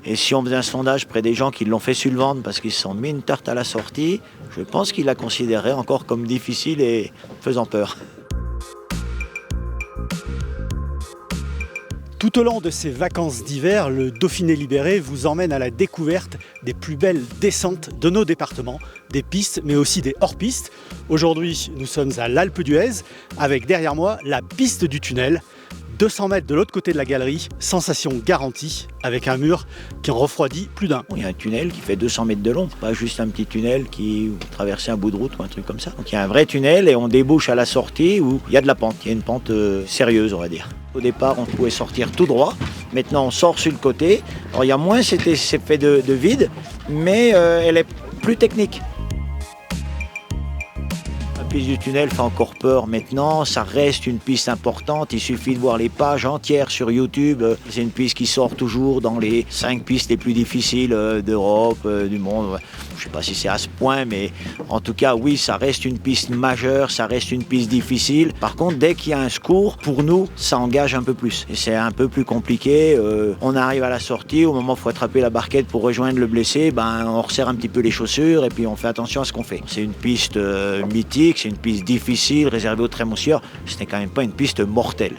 Et si on faisait un sondage près des gens qui l'ont fait sur le ventre parce qu'ils se sont mis une tarte à la sortie, je pense qu'ils la considéraient encore comme difficile et faisant peur. Tout au long de ces vacances d'hiver, le Dauphiné Libéré vous emmène à la découverte des plus belles descentes de nos départements, des pistes mais aussi des hors-pistes. Aujourd'hui, nous sommes à l'Alpe d'Huez avec derrière moi la piste du tunnel. 200 mètres de l'autre côté de la galerie, sensation garantie avec un mur qui en refroidit plus d'un. Il y a un tunnel qui fait 200 mètres de long, pas juste un petit tunnel qui traverse un bout de route ou un truc comme ça. Donc il y a un vrai tunnel et on débouche à la sortie où il y a de la pente, il y a une pente sérieuse on va dire. Au départ on pouvait sortir tout droit, maintenant on sort sur le côté. Alors il y a moins cet effet de vide, mais elle est plus technique. La piste du tunnel fait encore peur maintenant, ça reste une piste importante, il suffit de voir les pages entières sur YouTube. C'est une piste qui sort toujours dans les 5 pistes les plus difficiles d'Europe, du monde. Je ne sais pas si c'est à ce point, mais en tout cas oui, ça reste une piste majeure, ça reste une piste difficile. Par contre, dès qu'il y a un secours, pour nous, ça engage un peu plus. Et c'est un peu plus compliqué. On arrive à la sortie, au moment où il faut attraper la barquette pour rejoindre le blessé, on resserre un petit peu les chaussures et puis on fait attention à ce qu'on fait. C'est une piste mythique, c'est une piste difficile, réservée aux trémoncieurs. Ce n'est quand même pas une piste mortelle.